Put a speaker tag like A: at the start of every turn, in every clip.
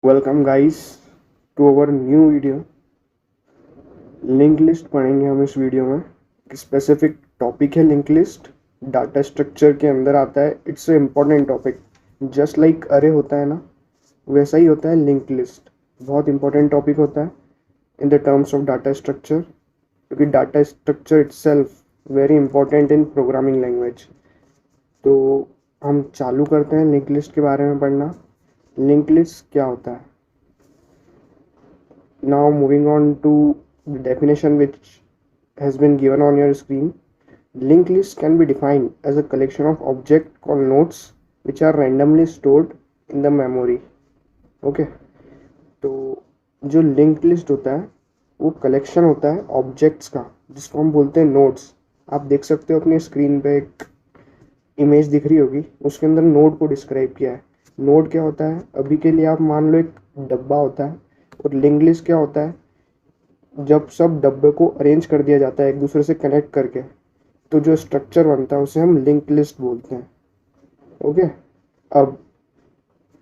A: Welcome guys to our new video. Link list पढ़ेंगे हम इस वीडियो में। स्पेसिफिक टॉपिक है लिंक लिस्ट, डाटा स्ट्रक्चर के अंदर आता है। It's a important topic. Just like array होता है ना, वैसा ही होता है लिंक लिस्ट। बहुत इंपॉर्टेंट टॉपिक होता है in the terms of data structure, क्योंकि data structure itself very important in programming language. तो हम चालू करते हैं लिंक लिस्ट के बारे में पढ़ना। लिंक लिस्ट क्या होता है? Now moving on to the definition which has been given on your screen. Linked list can be defined as a collection of objects called nodes which are randomly stored in the memory. Okay, तो जो linked list होता है वो collection होता है objects का, जिसको हम बोलते हैं नोड्स। आप देख सकते हो अपनी स्क्रीन पे एक इमेज दिख रही होगी, उसके अंदर नोड को डिस्क्राइब किया है। नोड क्या होता है? अभी के लिए आप मान लो एक डब्बा होता है। और लिंक लिस्ट क्या होता है? जब सब डब्बे को अरेंज कर दिया जाता है एक दूसरे से कनेक्ट करके, तो जो स्ट्रक्चर बनता है उसे हम लिंक लिस्ट बोलते हैं। ओके, अब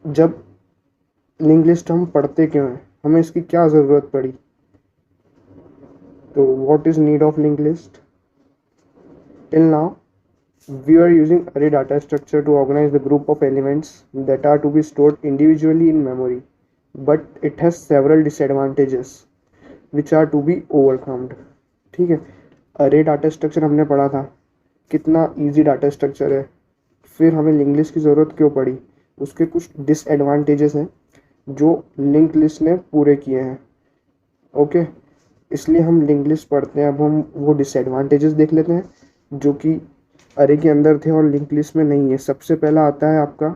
A: जब लिंक लिस्ट हम पढ़ते क्यों हैं, हमें इसकी क्या ज़रूरत पड़ी? तो what is need of link list? Till now we are using array data structure to organize the group of elements that are to be stored individually in memory, but it has several disadvantages which are to be overcome। ठीक है, अरे data structure हमने पढ़ा था, कितना easy data structure है। फिर हमें लिंक लिस्ट की ज़रूरत क्यों पड़ी? उसके कुछ डिसएडवांटेजेस हैं जो लिंक लिस्ट ने पूरे किए हैं। ओके, इसलिए हम लिंक लिस्ट पढ़ते हैं। अब हम वो डिसएडवांटेजेस देख लेते हैं जो कि अरे के अंदर थे और लिंक लिस्ट में नहीं है। सबसे पहला आता है आपका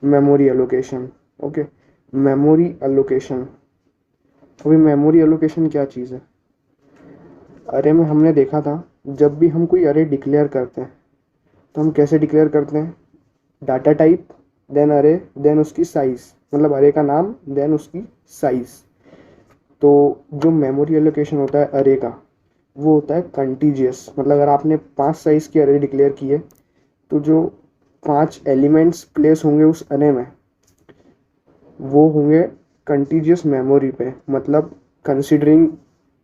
A: memory allocation. Okay, memory allocation. अभी मेमोरी एलोकेशन क्या चीज़ है? अरे में हमने देखा था, जब भी हम कोई अरे डिक्लेयर करते हैं तो हम कैसे डिक्लेयर करते हैं? डाटा टाइप, देन अरे, देन उसकी साइज़, मतलब अरे का नाम देन उसकी साइज़। तो जो मेमोरी एलोकेशन होता है अरे का, वो होता है कंटीजियस। मतलब अगर आपने 5 साइज़ की अरे डिक्लेयर की है, तो जो 5 एलिमेंट्स प्लेस होंगे उस अरे में, वो होंगे कंटीजियस मेमोरी पे। मतलब कंसिडरिंग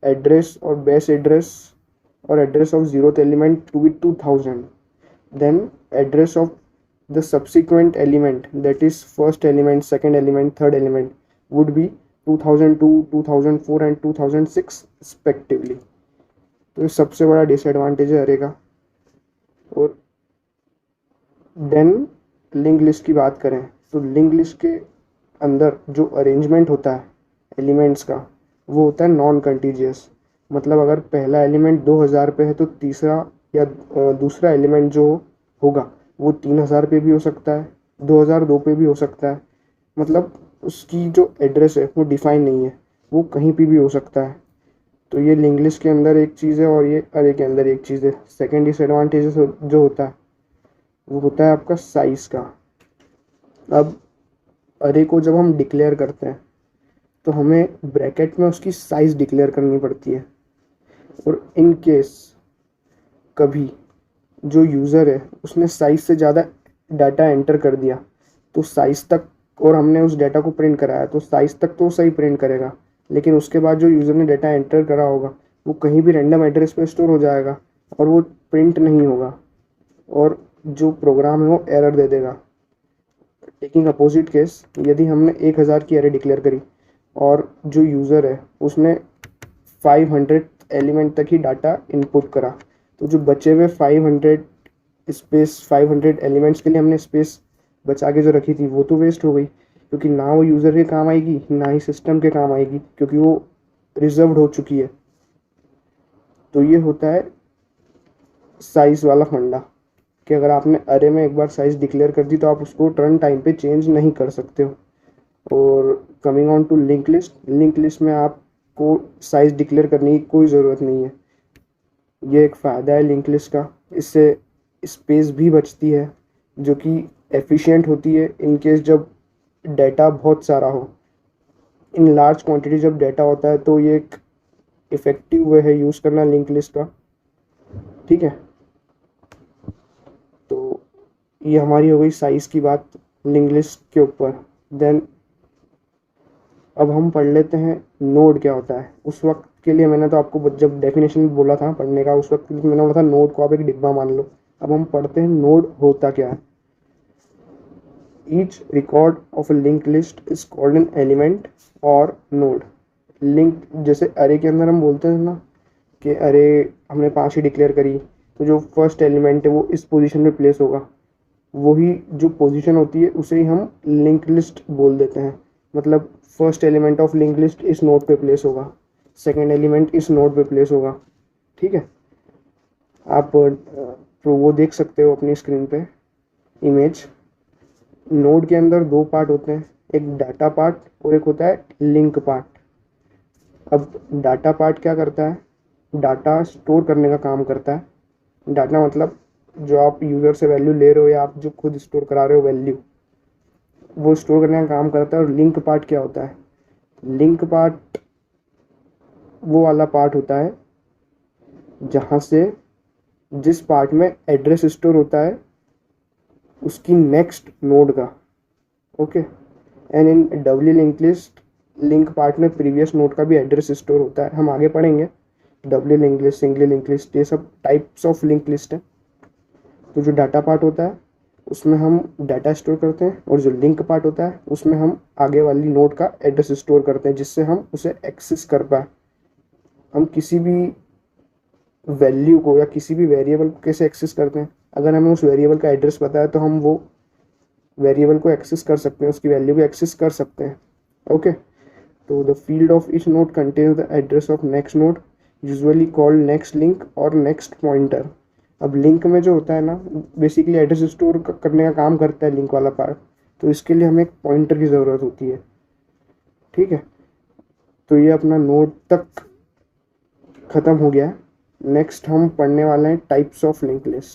A: एड्रेस और बेस एड्रेस और address of zeroth element to be 2000, then address of the subsequent element, that is first element, second element, third element, would be 2002, 2004 and 2006 respectively। तो ये सबसे बड़ा डिसएडवांटेज है अरे का। और देन लिंक लिस्ट की बात करें तो लिंक लिस्ट के अंदर जो अरेंजमेंट होता है एलिमेंट्स का, वो होता है नॉन कंटीजियस। मतलब अगर पहला एलिमेंट 2000 पे है तो तीसरा या दूसरा एलिमेंट जो होगा वो 3000 पे भी हो सकता है, 2002 पे भी हो सकता है। मतलब उसकी जो एड्रेस है वो डिफाइन नहीं है, वो कहीं पे भी हो सकता है। तो ये लिंक लिस्ट के अंदर एक चीज़ है और ये अरे के अंदर एक चीज़ है। सेकेंड डिसएडवांटेज जो होता है वो होता है आपका साइज़ का। अब अरे को जब हम डिक्लेयर करते हैं तो हमें ब्रैकेट में उसकी साइज़ डिक्लेयर करनी पड़ती है। और इन केस कभी जो यूज़र है उसने साइज़ से ज़्यादा डाटा एंटर कर दिया, तो साइज़ तक, और हमने उस डाटा को प्रिंट कराया तो साइज़ तक तो सही प्रिंट करेगा, लेकिन उसके बाद जो यूज़र ने डाटा एंटर करा होगा वो कहीं भी रैंडम एड्रेस पे स्टोर हो जाएगा और वो प्रिंट नहीं होगा, और जो प्रोग्राम है वो एरर दे देगा। टेकिंग अपोजिट केस, यदि हमने 1000 की एरे डिक्लेयर करी और जो यूज़र है उसने 500 एलिमेंट तक ही डाटा इनपुट करा, तो जो बचे हुए 500 स्पेस, 500 एलिमेंट्स के लिए हमने स्पेस बचा के जो रखी थी वो तो वेस्ट हो गई, क्योंकि ना वो यूज़र के काम आएगी ना ही सिस्टम के काम आएगी, क्योंकि वो रिजर्व्ड हो चुकी है। तो ये होता है साइज़ वाला फंडा, कि अगर आपने अरे में एक बार साइज़ डिक्लेयर कर दी तो आप उसको टर्न टाइम पे चेंज नहीं कर सकते हो। और coming on to link list, link list में आपको साइज़ डिक्लेयर करने की कोई ज़रूरत नहीं है। ये एक फ़ायदा है लिंक लिस्ट का, इससे स्पेस भी बचती है जो कि एफिशिएंट होती है इन केस जब डाटा बहुत सारा हो। इन लार्ज क्वांटिटी जब डाटा होता है तो ये एक इफ़ेक्टिव वे है यूज़ करना लिंक लिस्ट का। ठीक है, तो ये हमारी हो गई साइज़ की बात लिंक लिस्ट के ऊपर। देन अब हम पढ़ लेते हैं नोड क्या होता है। उस वक्त के लिए मैंने तो आपको जब डेफिनेशन बोला था पढ़ने का, उस वक्त के लिए मैंने बोला था नोड को आप एक डिब्बा मान लो। अब हम पढ़ते हैं नोड होता क्या है। Each record of a linked list is called an element और नोड। लिंक जैसे अरे के अंदर हम बोलते हैं ना कि अरे हमने 5 ही डिक्लेयर करी, तो जो फर्स्ट एलिमेंट है वो इस पोजीशन पे प्लेस होगा। वही जो पोजीशन होती है उसे ही हम लिंक लिस्ट बोल देते हैं। मतलब first element of link list इस नोड पे प्लेस होगा, सेकंड एलिमेंट इस नोड पे प्लेस होगा। ठीक है, आप तो वो देख सकते हो अपनी स्क्रीन पे इमेज। नोड के अंदर दो पार्ट होते हैं, एक डाटा पार्ट और एक होता है लिंक पार्ट। अब डाटा पार्ट क्या करता है, डाटा स्टोर करने का काम करता है। डाटा मतलब जो आप यूज़र से वैल्यू ले रहे हो या आप जो खुद स्टोर करा रहे हो वैल्यू, वो स्टोर करने का काम करता है। और लिंक पार्ट क्या होता है, लिंक पार्ट वो वाला पार्ट होता है जहाँ से जिस पार्ट में एड्रेस स्टोर होता है उसकी नेक्स्ट नोड का। Okay, and in W link list link part में प्रीवियस नोड का भी एड्रेस स्टोर होता है। हम आगे पढ़ेंगे W link list, single link list, ये सब टाइप्स ऑफ लिंक लिस्ट है। तो जो डाटा पार्ट होता है उसमें हम डाटा स्टोर करते हैं, और जो लिंक पार्ट होता है उसमें हम आगे वाली नोड का एड्रेस स्टोर करते हैं जिससे हम उसे एक्सेस कर पाए। हम किसी भी वैल्यू को या किसी भी वेरिएबल को कैसे एक्सेस करते हैं, अगर हमें उस वेरिएबल का एड्रेस पता है तो हम वो वेरिएबल को एक्सेस कर सकते हैं, उसकी वैल्यू को एक्सेस कर सकते हैं। ओके, तो the field of each node contains the address of next node, usually called next link और नेक्स्ट पॉइंटर। अब लिंक में जो होता है ना, बेसिकली एड्रेस स्टोर करने का काम करता है लिंक वाला पार्ट, तो इसके लिए हमें एक पॉइंटर की ज़रूरत होती है। ठीक है, तो ये अपना नोड तक ख़त्म हो गया। नेक्स्ट हम पढ़ने वाले हैं टाइप्स ऑफ लिंक लिस्ट।